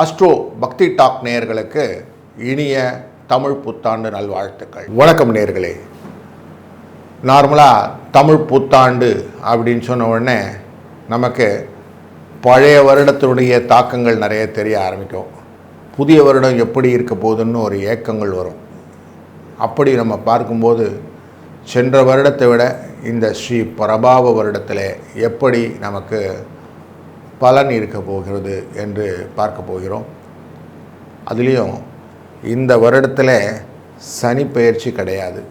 Astro பக்தி talk நேயர்களுக்கு இனிய தமிழ் புத்தாண்டு நல்வாழ்த்துக்கள். வணக்கம் நேயர்களே. நார்மலாக தமிழ் புத்தாண்டு அப்படின்னு சொன்ன உடனே நமக்கு பழைய வருடத்தினுடைய தாக்கங்கள் நிறைய தெரிய ஆரம்பிக்கும். புதிய வருடம் எப்படி இருக்க போகுதுன்னு ஒரு ஏக்கங்கள் வரும். அப்படி நம்ம பார்க்கும்போது சென்ற வருடத்தை விட இந்த ஸ்ரீ பிரபாவ வருடத்தில் எப்படி நமக்கு பலன் இருக்க போகிறது என்று பார்க்க போகிறோம். அதுலேயும் இந்த வருடத்தில் சனி பெயர்ச்சி கிடையாது,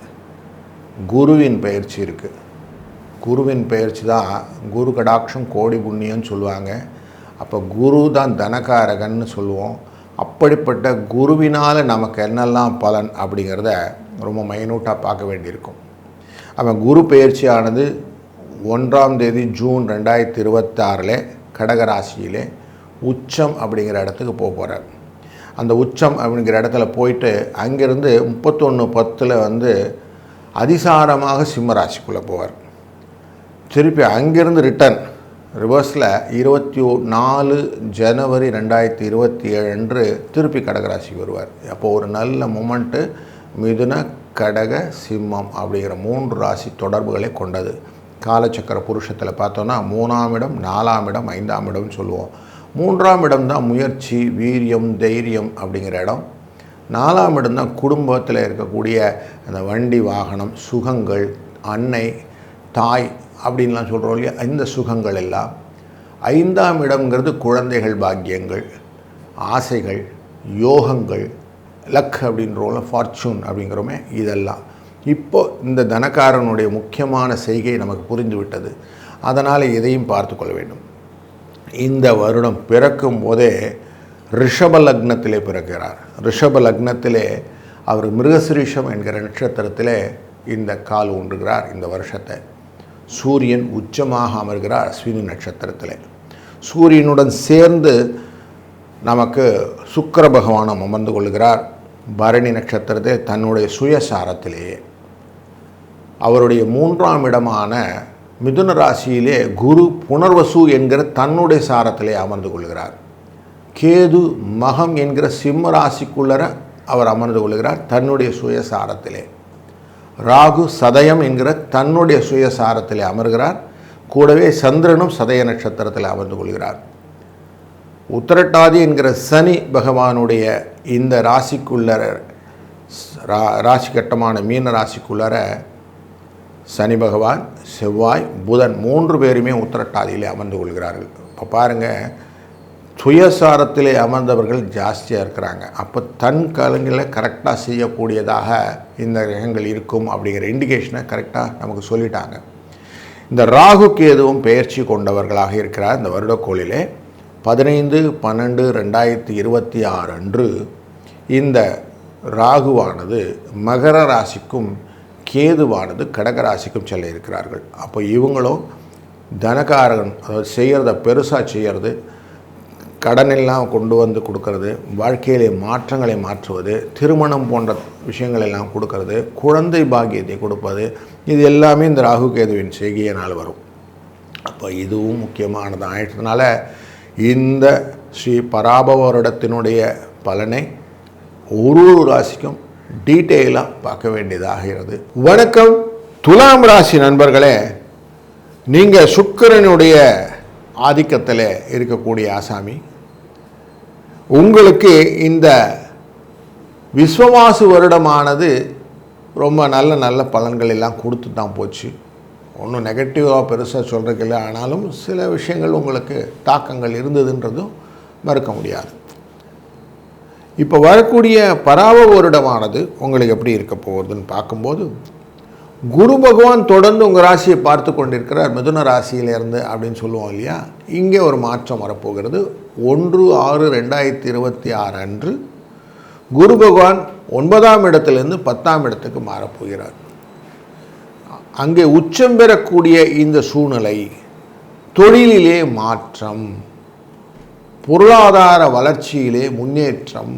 குருவின் பெயர்ச்சி இருக்குது. குருவின் பெயர்ச்சி தான் குரு கடாட்சம் கோடி புண்ணியம்னு சொல்லுவாங்க. அப்போ குரு தான் தனகாரகன்னு சொல்லுவோம். அப்படிப்பட்ட குருவினால் நமக்கு என்னெல்லாம் பலன் அப்படிங்கிறத ரொம்ப மைனூட்டாக பார்க்க வேண்டியிருக்கும். அவன் குரு பெயர்ச்சியானது 1ஆம் தேதி ஜூன் 2026 கடகராசியிலே உச்சம் அப்படிங்கிற இடத்துக்கு போகிறார். அந்த உச்சம் அப்படிங்கிற இடத்துல போயிட்டு அங்கேருந்து 31/10 அதிசாரமாக சிம்ம ராசிக்குள்ளே போவார். திருப்பி அங்கேருந்து ரிட்டர்ன் ரிவர்ஸில் 24 ஜனவரி 2027 அன்று திருப்பி கடகராசிக்கு வருவார். அப்போது ஒரு நல்ல மொமெண்ட்டு மிதுன கடக சிம்மம் அப்படிங்கிற 3 ராசி தொடர்புகளை கொண்டது. காலச்சக்கர புருஷத்தில் பார்த்தோன்னா 3ஆம் இடம், 4ஆம் இடம், 5ஆம் இடம்னு சொல்லுவோம். 3ஆம் இடம் தான் முயற்சி, வீரியம், தைரியம் அப்படிங்கிற இடம். 4ஆம் இடம் தான் குடும்பத்தில் இருக்கக்கூடிய அந்த வண்டி வாகனம், சுகங்கள், அன்னை, தாய் அப்படின்லாம் சொல்கிறோம் இல்லையா, இந்த சுகங்கள் எல்லாம். 5ஆம் இடம்ங்கிறது குழந்தைகள், பாக்கியங்கள், ஆசைகள், யோகங்கள், லக் அப்படின்றோம்ல, ஃபார்ச்சூன் அப்படிங்கிறோமே, இதெல்லாம். இப்போ இந்த தனக்காரனுடைய முக்கியமான செய்கை நமக்கு புரிந்து விட்டது. அதனால் இதையும் பார்த்து கொள்ள வேண்டும். இந்த வருடம் பிறக்கும் போதே ரிஷப லக்னத்திலே பிறக்கிறார். ரிஷப லக்னத்திலே அவர் மிருகசிரீஷம் என்கிற நட்சத்திரத்திலே இந்த கால் ஊன்றுகிறார். இந்த வருஷத்தை சூரியன் உச்சமாக அமர்கிறார் அஸ்வினி நட்சத்திரத்தில். சூரியனுடன் சேர்ந்து நமக்கு சுக்கிர பகவானும் அமர்ந்து கொள்கிறார் பரணி நட்சத்திரத்தை தன்னுடைய சுயசாரத்திலேயே. அவருடைய 3ஆம் இடமான மிதுன ராசியிலே குரு புனர்வசு என்கிற தன்னுடைய சாரத்திலே அமர்ந்து கொள்கிறார். கேது மகம் என்கிற சிம்ம ராசிக்குள்ளர அவர் அமர்ந்து கொள்கிறார் தன்னுடைய சுயசாரத்திலே. ராகு சதயம் என்கிற தன்னுடைய சுயசாரத்திலே அமர்கிறார். கூடவே சந்திரனும் சதய நட்சத்திரத்தில் அமர்ந்து கொள்கிறார். உத்திரட்டாதி என்கிற சனி பகவானுடைய இந்த ராசிக்குள்ளர ராசி கட்டமான மீன ராசிக்குள்ளர சனி பகவான், செவ்வாய், புதன் 3 பேருமே உத்திரட்டாதியிலே அமர்ந்து கொள்கிறார்கள். இப்போ பாருங்கள், சுயசாரத்திலே அமர்ந்தவர்கள் ஜாஸ்தியாக இருக்கிறாங்க. அப்போ தன் காலங்களில் கரெக்டாக செய்யக்கூடியதாக இந்த கிரகங்கள் இருக்கும் அப்படிங்கிற இண்டிகேஷனை கரெக்டாக நமக்கு சொல்லிட்டாங்க. இந்த ராகு கேதுவும் பெயர்ச்சி கொண்டவர்களாக இருக்கிறார். இந்த வருடக்கோளிலே 15/12/2026 அன்று இந்த ராகுவானது மகர ராசிக்கும் கேதுவானது கடகராசிக்கும் செல்ல இருக்கிறார்கள். அப்போ இவங்களும் தனகாரகன், அதாவது செய்கிறத பெருசாக செய்கிறது, கடனெல்லாம் கொண்டு வந்து கொடுக்கறது, வாழ்க்கையிலே மாற்றங்களை மாற்றுவது, திருமணம் போன்ற விஷயங்களெல்லாம் கொடுக்கறது, குழந்தை பாக்கியத்தை கொடுப்பது, இது எல்லாமே இந்த ராகு கேதுவின் செய்கையினால் வரும். அப்போ இதுவும் முக்கியமானது ஆயிட்டதுனால இந்த ஸ்ரீ பராபவ வருடத்தினுடைய பலனை ஒரு ராசிக்கும் டீட்டெயிலாக பார்க்க வேண்டியதாகிறது. வணக்கம் துலாம் ராசி நண்பர்களே. நீங்கள் சுக்கிரனுடைய ஆதிக்கத்தில் இருக்கக்கூடிய ஆசாமி. உங்களுக்கு இந்த விஸ்வவாசு வருடமானது ரொம்ப நல்ல பலன்கள் எல்லாம் கொடுத்து தான் போச்சு. ஒன்றும் நெகட்டிவாக பெருசாக சொல்கிறதுக்கு இல்லை. ஆனாலும் சில விஷயங்கள் உங்களுக்கு தாக்கங்கள் இருந்ததுன்றதும் மறுக்க முடியாது. இப்போ வரக்கூடிய பராபவ வருடமானது உங்களுக்கு எப்படி இருக்க போகுதுன்னு பார்க்கும்போது, குரு பகவான் தொடர்ந்து உங்கள் ராசியை பார்த்து கொண்டிருக்கிறார் மிதுன ராசியிலேருந்து அப்படின்னு சொல்லுவோம் இல்லையா. இங்கே ஒரு மாற்றம் வரப்போகிறது. 1/6/2026 அன்று குரு பகவான் 9ஆம் இடத்திலிருந்து 10ஆம் இடத்துக்கு மாறப்போகிறார். அங்கே உச்சம் பெறக்கூடிய இந்த சூழ்நிலை தொழிலிலே மாற்றம், பொருளாதார வளர்ச்சியிலே முன்னேற்றம்,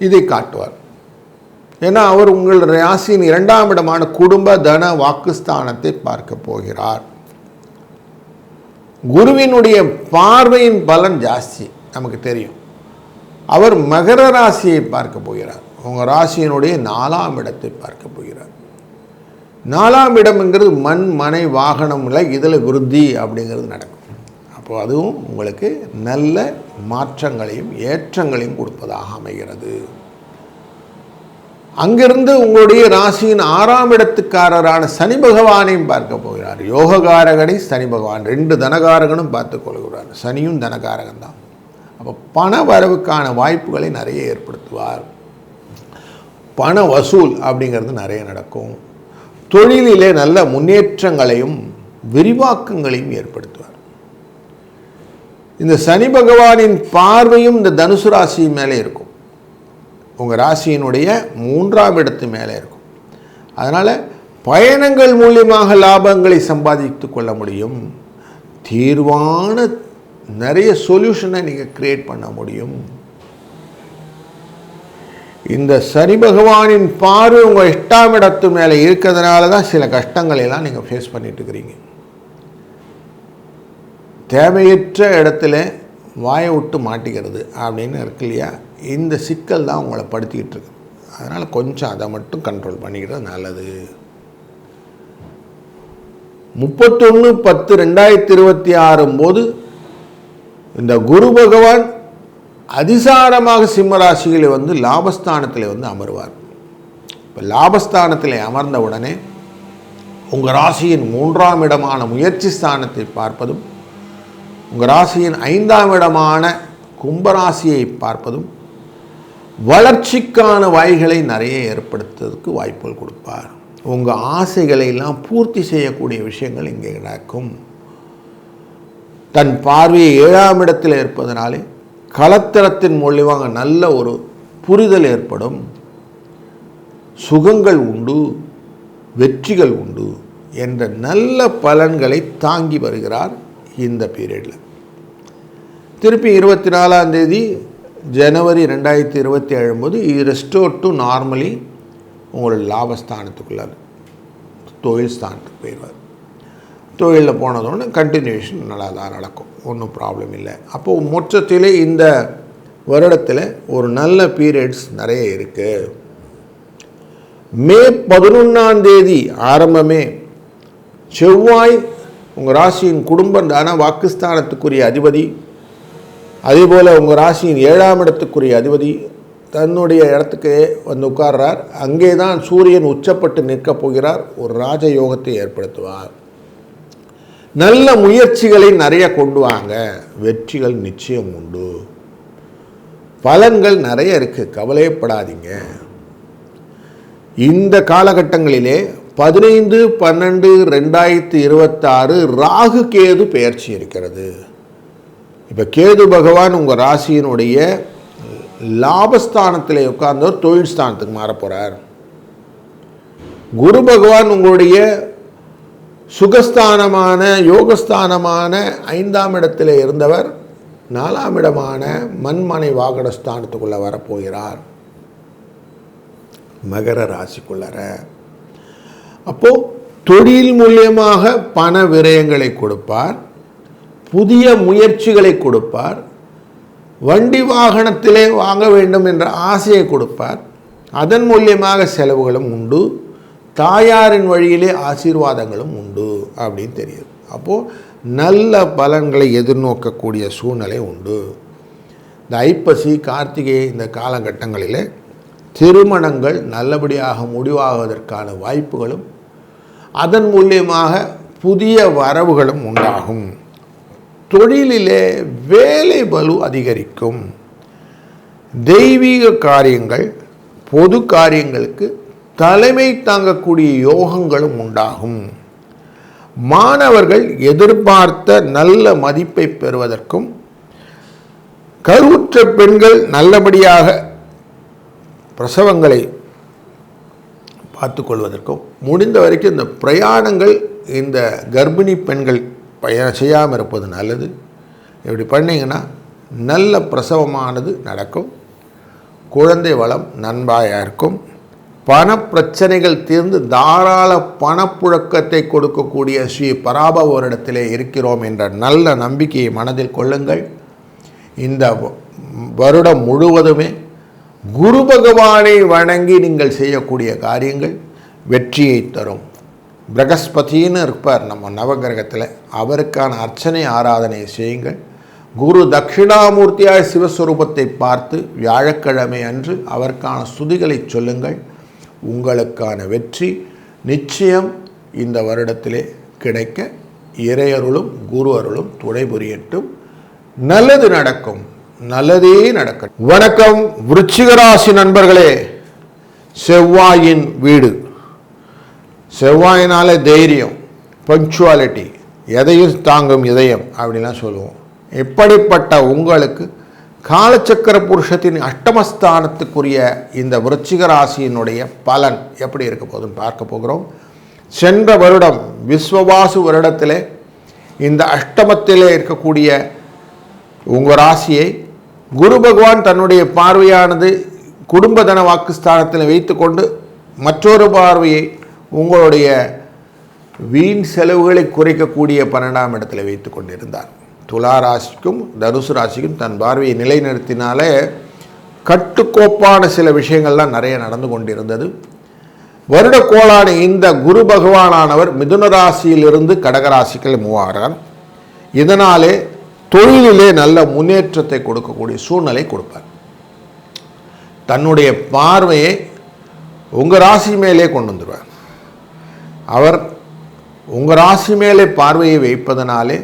இதை காட்டுவார். ஏன்னா அவர் உங்கள் ராசியின் 2ஆம் இடமான குடும்ப தன வாக்குஸ்தானத்தை பார்க்க போகிறார். குருவினுடைய பார்வையின் பலன் ஜாஸ்தி நமக்கு தெரியும். அவர் மகர ராசியை பார்க்க போகிறார். உங்கள் ராசியினுடைய 4ஆம் இடத்தை பார்க்க போகிறார். 4ஆம் இடம்ங்கிறது மண், மனை, வாகனம் இல்லை, இதில் விருத்தி அப்படிங்கிறது நடக்கும். அப்போது அதுவும் உங்களுக்கு நல்ல மாற்றங்களையும் ஏற்றங்களையும் கொடுப்பதாக அமைகிறது. அங்கிருந்து உங்களுடைய ராசியின் 6ஆம் இடத்துக்காரரான சனி பகவானையும் பார்க்க போகிறார். யோககாரகனை சனி பகவான் 2 தனகாரகனும் பார்த்து கொள்கிறார். சனியும் தனகாரகன் தான். அப்போ பண வரவுக்கான வாய்ப்புகளை நிறைய ஏற்படுத்துவார். பண வசூல் அப்படிங்கிறது நிறைய நடக்கும். தொழிலிலே நல்ல முன்னேற்றங்களையும் விரிவாக்கங்களையும் ஏற்படுத்துவார். இந்த சனி பகவானின் பார்வையும் இந்த தனுசு ராசி மேலே இருக்கும். உங்கள் ராசியினுடைய 3ஆம் இடத்து மேலே இருக்கும். அதனால் பயணங்கள் மூலியமாக லாபங்களை சம்பாதித்து கொள்ள முடியும். தீர்வான நிறைய சொல்யூஷனை நீங்கள் கிரியேட் பண்ண முடியும். இந்த சனி பகவானின் பார்வை உங்கள் 8ஆம் இடத்து மேலே இருக்கிறதுனால தான் சில கஷ்டங்களெல்லாம் நீங்கள் ஃபேஸ் பண்ணிட்டு இருக்கிறீங்க. தேவையற்ற இடத்துல வாயை விட்டு மாட்டிக்கிறது அப்படின்னு இருக்கு இல்லையா, இந்த சிக்கல் தான் உங்களை படுத்திக்கிட்டு இருக்கு. அதனால் கொஞ்சம் அதை மட்டும் கண்ட்ரோல் பண்ணிக்கிறது நல்லது. 31/10/2026 போது இந்த குரு பகவான் அதிசாரமாக சிம்மராசிகளை லாபஸ்தானத்தில் அமர்வார். இப்போ லாபஸ்தானத்தில் அமர்ந்த உடனே உங்கள் ராசியின் 3ஆம் இடமான முயற்சி ஸ்தானத்தை பார்ப்பதும், உங்கள் ராசியின் 5ஆம் இடமான கும்பராசியை பார்ப்பதும் வளர்ச்சிக்கான வாய்களை நிறைய ஏற்படுத்துவதற்கு வாய்ப்புகள் கொடுப்பார். உங்கள் ஆசைகளை எல்லாம் பூர்த்தி செய்யக்கூடிய விஷயங்கள் இங்கே நடக்கும். தன் பார்வையை 7ஆம் இடத்தில் இருப்பதனாலே கலத்திரத்தின் மூலியமாக நல்ல ஒரு புரிதல் ஏற்படும். சுகங்கள் உண்டு, வெற்றிகள் உண்டு என்ற நல்ல பலன்களை தாங்கி வருகிறார் இந்த பீரியடில். திருப்பி 24ஆம் தேதி ஜனவரி 2027 போது ரெஸ்டோர் டு நார்மலி உங்களோட லாபஸ்தானத்துக்குள்ள தொழில் ஸ்தானத்துக்கு போயிடுவார். தொழிலில் போனதோன்னு கண்டினியூஷன் நல்லா தான் நடக்கும், ஒன்றும் ப்ராப்ளம் இல்லை. அப்போது மொத்தத்திலே இந்த வருடத்தில் ஒரு நல்ல பீரியட்ஸ் நிறைய இருக்குது. மே 11ஆம் தேதி ஆரம்பமே செவ்வாய் உங்கள் ராசியின் குடும்ப தான வாக்குஸ்தானத்துக்குரிய அதிபதி, அதேபோல் உங்கள் ராசியின் 7ஆம் இடத்துக்குரிய அதிபதி தன்னுடைய இடத்துக்கு உட்கார்றார். அங்கே தான் சூரியன் உச்சப்பட்டு நிற்கப் போகிறார். ஒரு ராஜயோகத்தை ஏற்படுத்துவார். நல்ல முயற்சிகளை நிறைய கொண்டு வாங்க, வெற்றிகள் நிச்சயம் உண்டு. பலன்கள் நிறைய இருக்குது, கவலைப்படாதீங்க. இந்த காலகட்டங்களிலே 15/12/2026 ராகு கேது பெயர்ச்சி இருக்கிறது. இப்போ கேது பகவான் உங்கள் ராசியினுடைய லாபஸ்தானத்தில் உட்கார்ந்தவர் தொழில் ஸ்தானத்துக்கு மாற போகிறார். குரு பகவான் உங்களுடைய சுகஸ்தானமான யோகஸ்தானமான 5ஆம் இடத்தில் இருந்தவர் 4ஆம் இடமான மண்மனை வாகனஸ்தானத்துக்குள்ளே வரப்போகிறார், மகர ராசிக்குள்ளற. அப்போது தொழில் மூலியமாக பண விரயங்களை கொடுப்பார், புதிய முயற்சிகளை கொடுப்பார், வண்டி வாகனத்திலே வாங்க வேண்டும் என்ற ஆசையை கொடுப்பார். அதன் மூலியமாக செலவுகளும் உண்டு, தாயாரின் வழியிலே ஆசீர்வாதங்களும் உண்டு அப்படின்னு தெரியுது. அப்போது நல்ல பலன்களை எதிர்நோக்கக்கூடிய சூழ்நிலை உண்டு. இந்த ஐப்பசி கார்த்திகை இந்த காலகட்டங்களில் திருமணங்கள் நல்லபடியாக முடிவாகுவதற்கான வாய்ப்புகளும் அதன் மூலியமாக புதிய வரவுகளும் உண்டாகும். தொழிலிலே வேலை பளு அதிகரிக்கும். தெய்வீக காரியங்கள், பொது காரியங்களுக்கு தலைமை தாங்கக்கூடிய யோகங்களும் உண்டாகும். மாணவர்கள் எதிர்பார்த்த நல்ல மதிப்பை பெறுவதற்கும், கருவுற்ற பெண்கள் நல்லபடியாக பிரசவங்களை பார்த்துக்கொள்வதற்கும், முடிந்த வரைக்கும் இந்த பிரயாணங்கள் இந்த கர்ப்பிணி பெண்கள் செய்யாமல் இருப்பது நல்லது. இப்படி பண்ணிங்கன்னா நல்ல பிரசவமானது நடக்கும். குழந்தை வளம் நன்பாக இருக்கும். பண பிரச்சனைகள் தீர்ந்து தாராள பணப்புழக்கத்தை கொடுக்கக்கூடிய ஸ்ரீ பராபவரிடத்திலே இருக்கிறோம் என்ற நல்ல நம்பிக்கையை மனதில் கொள்ளுங்கள். இந்த வருடம் முழுவதுமே குரு பகவானை வணங்கி நீங்கள் செய்யக்கூடிய காரியங்கள் வெற்றியை தரும். பிரகஸ்பதின்னு இருப்பார் நம்ம நவகிரகத்தில், அவருக்கான அர்ச்சனை ஆராதனை செய்யுங்கள். குரு தட்சிணாமூர்த்தியாய் சிவஸ்வரூபத்தை பார்த்து வியாழக்கிழமை அன்று அவருக்கான ஸ்துதிகளை சொல்லுங்கள். உங்களுக்கான வெற்றி நிச்சயம் இந்த வருடத்திலே கிடைக்க இறையருளும் குரு அருளும் துணை புரியட்டும். நல்லது நடக்கும், நல்லதே நடக்கும். வணக்கம் விருச்சிக ராசி நண்பர்களே. செவ்வாயின் வீடு. செவ்வாயினால தைரியம், பங்க்சுவாலிட்டி, எதையும் தாங்கும் இதயம் அப்படின்லாம் சொல்லுவோம். இப்படிப்பட்ட உங்களுக்கு காலச்சக்கர புருஷத்தின் அஷ்டமஸ்தானத்துக்குரிய இந்த விருச்சிக ராசியினுடைய பலன் எப்படி இருக்க போகுதுன்னு பார்க்க போகிறோம். சென்ற வருடம் விஸ்வவாசு வருடத்திலே இந்த அஷ்டமத்திலே இருக்கக்கூடிய உங்கள் ராசியை குரு பகவான் தன்னுடைய பார்வையானது குடும்பதன வாக்குஸ்தானத்தில் வைத்து கொண்டு மற்றொரு பார்வையை உங்களுடைய வீண் செலவுகளை குறைக்கக்கூடிய 12ஆம் இடத்தில் வைத்து கொண்டிருந்தார். துலா ராசிக்கும் தனுசு ராசிக்கும் தன் பார்வையை நிலைநிறுத்தினாலே கட்டுக்கோப்பான சில விஷயங்கள்லாம் நிறைய நடந்து கொண்டிருந்தது. வருட கோளான இந்த குரு பகவானானவர் மிதுன ராசியிலிருந்து கடகராசிக்கு மூவாகிறார். இதனாலே தொழிலிலே நல்ல முன்னேற்றத்தை கொடுக்கக்கூடிய சூழ்நிலை கொடுப்பார். தன்னுடைய பார்வையை உங்கள் ராசி மேலே கொண்டு வந்துடுவார். அவர் உங்கள் ராசி மேலே பார்வையை வைப்பதனாலே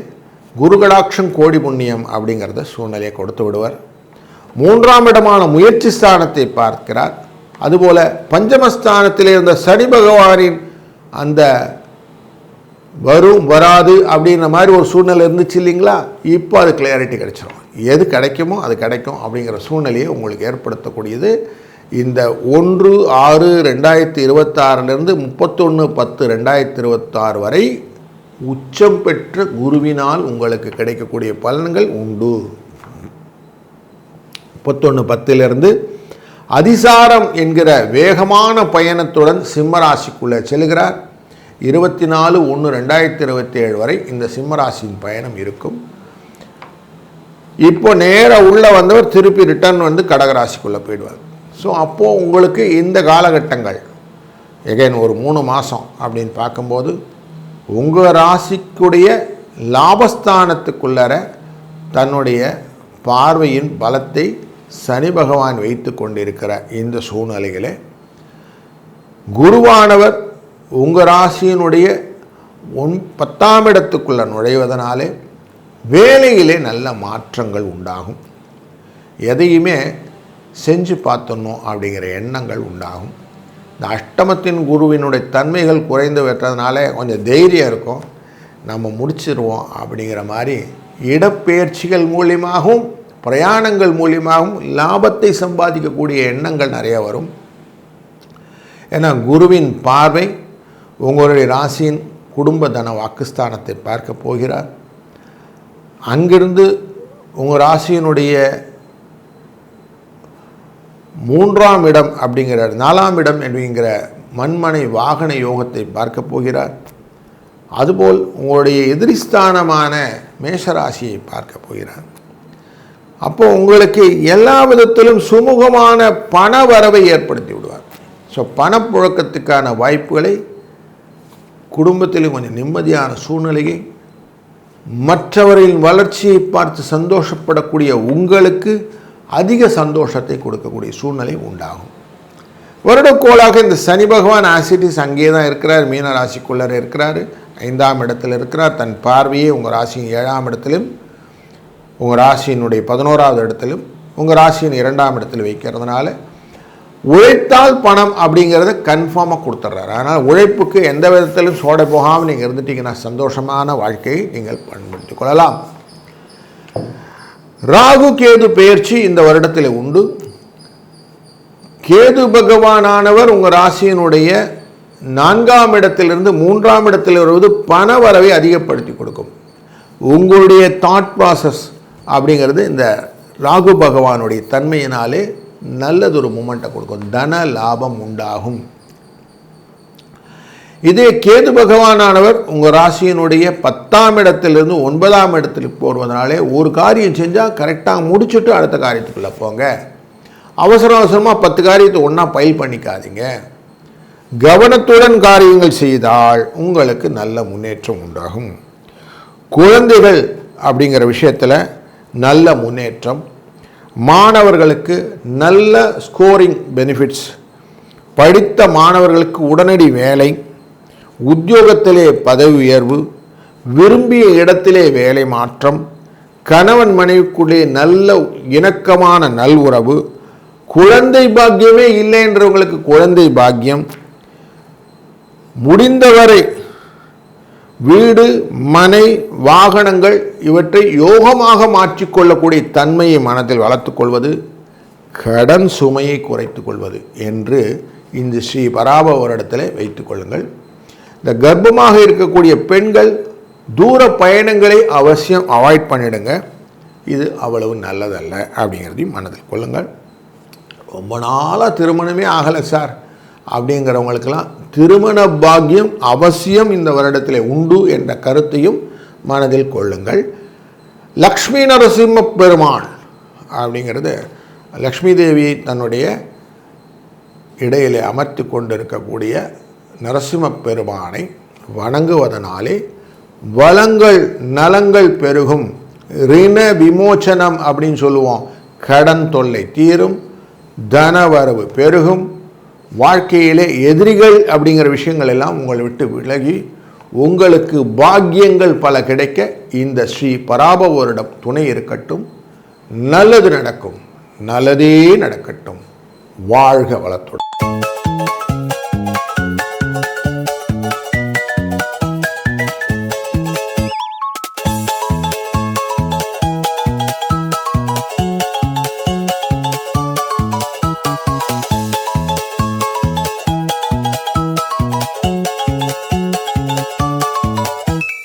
குருகடாட்சம் கோடி புண்ணியம் அப்படிங்கிறத சூழ்நிலையை கொடுத்து விடுவார். 3ஆம் இடமான முயற்சி ஸ்தானத்தை பார்க்கிறார். அதுபோல் பஞ்சமஸ்தானத்தில் இருந்த சனி பகவானின் அந்த வரும் வராது அப்படின்ற மாதிரி ஒரு சூழ்நிலை இருந்துச்சு இல்லைங்களா, இப்போ அது கிளியாரிட்டி கிடைச்சிடும். எது கிடைக்குமோ அது கிடைக்கும் அப்படிங்கிற சூழ்நிலையை உங்களுக்கு ஏற்படுத்தக்கூடியது இந்த 1/6/2026 31/10/2026 வரை உச்சம் பெற்ற குருவினால் உங்களுக்கு கிடைக்கக்கூடிய பலன்கள் உண்டு. 31/10 அதிசாரம் என்கிற வேகமான பயணத்துடன் சிம்மராசிக்குள்ளே செல்கிறார். 24/1/2027 வரை இந்த சிம்மராசியின் பயணம் இருக்கும். இப்போ நேராக உள்ளே வந்தவர் திருப்பி ரிட்டர்ன் வந்து கடகராசிக்குள்ளே போயிடுவார். ஸோ அப்போது உங்களுக்கு இந்த காலகட்டங்கள் எகைன் ஒரு 3 மாதம் அப்படின்னு பார்க்கும்போது உங்கள் ராசிக்குடைய லாபஸ்தானத்துக்குள்ளர தன்னுடைய பார்வையின் பலத்தை சனி பகவான் வைத்து கொண்டிருக்கிற இந்த சூழ்நிலைகளே குருவானவர் உங்கள் ராசியினுடைய 10ஆம் இடத்துக்குள்ளே நுழைவதனாலே வேலையிலே நல்ல மாற்றங்கள் உண்டாகும். எதையுமே செஞ்சு பார்த்தணும் அப்படிங்கிற எண்ணங்கள் உண்டாகும். இந்த அஷ்டமத்தின் குருவினுடைய தன்மைகள் குறைந்து வெற்றதுனால கொஞ்சம் தைரியம் இருக்கும், நம்ம முடிச்சிருவோம் அப்படிங்கிற மாதிரி இடப்பெயர்ச்சிகள் மூலியமாகவும் பிரயாணங்கள் மூலியமாகவும் லாபத்தை சம்பாதிக்கக்கூடிய எண்ணங்கள் நிறைய வரும். ஏன்னா குருவின் பார்வை உங்களுடைய ராசியின் குடும்ப தன வாக்குஸ்தானத்தை பார்க்க போகிறார். அங்கிருந்து உங்கள் ராசியினுடைய 3ஆம் இடம் அப்படிங்கிற 4ஆம் இடம் என்கிற மண்மனை வாகன யோகத்தை பார்க்க போகிறார். அதுபோல் உங்களுடைய எதிரிஸ்தானமான மேஷராசியை பார்க்க போகிறார். அப்போது உங்களுக்கு எல்லா விதத்திலும் சுமூகமான பண வரவை ஏற்படுத்தி விடுவார். ஸோ பணப்புழக்கத்துக்கான வாய்ப்புகளை, குடும்பத்திலும் கொஞ்சம் நிம்மதியான சூழ்நிலையை, மற்றவர்களின் வளர்ச்சியை பார்த்து சந்தோஷப்படக்கூடிய உங்களுக்கு அதிக சந்தோஷத்தை கொடுக்கக்கூடிய சூழ்நிலை உண்டாகும். வருடக்கோளாக இந்த சனி பகவான் ஆசிட்டிஸ் அங்கே தான் இருக்கிறார், மீன ராசிக்குள்ளே இருக்கிறார், 5ஆம் இடத்தில் இருக்கிறார். தன் பார்வையை உங்கள் ராசியின் 7ஆம் இடத்திலும் உங்கள் ராசியினுடைய 11ஆவது இடத்திலும் உங்கள் ராசியின் 2ஆம் இடத்தில் வைக்கிறதுனால உழைத்தால் பணம் அப்படிங்கிறத கன்ஃபார்மாக கொடுத்துட்றாரு. அதனால் உழைப்புக்கு எந்த விதத்திலும் சோடை போகாமல் நீங்கள் இருந்துட்டீங்கன்னா சந்தோஷமான வாழ்க்கையை நீங்கள் பயன்படுத்திக் கொள்ளலாம். ராகு கேது பெயர்ச்சி இந்த வருடத்தில் உண்டு. கேது பகவானானவர் உங்கள் ராசியினுடைய 4ஆம் இடத்திலிருந்து 3ஆம் இடத்தில் வருவது பண வரவை அதிகப்படுத்தி கொடுக்கும். உங்களுடைய தாட் ப்ராசஸ் அப்படிங்கிறது இந்த ராகு பகவானுடைய தன்மையினாலே நல்லதொரு மூமெண்ட்டை கொடுக்கும், தன லாபம் உண்டாகும். இதே கேது பகவானானவர் உங்கள் ராசியினுடைய 10ஆம் இடத்திலிருந்து 9ஆம் இடத்துக்கு போடுவதனாலே ஒரு காரியம் செஞ்சால் கரெக்டாக முடிச்சுட்டு அடுத்த காரியத்துக்குள்ளே போங்க. அவசரமாக 10 காரியத்தை ஒன்றா பயில் பண்ணிக்காதீங்க. கவனத்துடன் காரியங்கள் செய்தால் உங்களுக்கு நல்ல முன்னேற்றம் உண்டாகும். குழந்தைகள் அப்படிங்கிற விஷயத்தில் நல்ல முன்னேற்றம், மாணவர்களுக்கு நல்ல ஸ்கோரிங் பெனிஃபிட்ஸ், படித்த மாணவர்களுக்கு உடனடி வேலை, உத்தியோகத்திலே பதவி உயர்வு, விரும்பிய இடத்திலே வேலை மாற்றம், கணவன் மனைவிக்குள்ளே நல்ல இணக்கமான நல்உறவு, குழந்தை பாக்கியமே இல்லை என்றவங்களுக்கு குழந்தை பாக்கியம், முடிந்தவரை வீடு மனை வாகனங்கள் இவற்றை யோகமாக மாற்றிக்கொள்ளக்கூடிய தன்மையை மனதில் வளர்த்து கொள்வது, கடன் சுமையை குறைத்து கொள்வது என்று இந்த ஸ்ரீ பராப வருடத்தில் வைத்துக் கொள்ளுங்கள். இந்த கர்ப்பமாக இருக்கக்கூடிய பெண்கள் தூர பயணங்களை அவசியம் அவாய்ட் பண்ணிடுங்க. இது அவ்வளவு நல்லதல்ல அப்படிங்கிறதையும் மனதில் கொள்ளுங்கள். ரொம்ப நாளாக திருமணமே ஆகலை சார் அப்படிங்கிறவங்களுக்கெல்லாம் திருமண பாக்கியம் அவசியம் இந்த வருடத்தில் உண்டு என்ற கருத்தையும் மனதில் கொள்ளுங்கள். லக்ஷ்மி நரசிம்ம பெருமாள் அப்படிங்கிறது லக்ஷ்மி தேவியை தன்னுடைய இடையிலே அமர்த்தி கொண்டிருக்கக்கூடிய நரசிம்ம பெருமானை வணங்குவதனாலே வளங்கள் நலங்கள் பெருகும். ரிண விமோச்சனம் அப்படின்னு சொல்லுவோம். கடன் தொல்லை தீரும், தனவரவு பெருகும், வாழ்க்கையிலே எதிரிகள் அப்படிங்கிற விஷயங்கள் எல்லாம் உங்களை விட்டு விலகி உங்களுக்கு பாக்கியங்கள் பல கிடைக்க இந்த ஸ்ரீ பராப வருடம் துணை இருக்கட்டும். நல்லது நடக்கும், நல்லதே நடக்கட்டும். வாழ்க வளத்துடன்.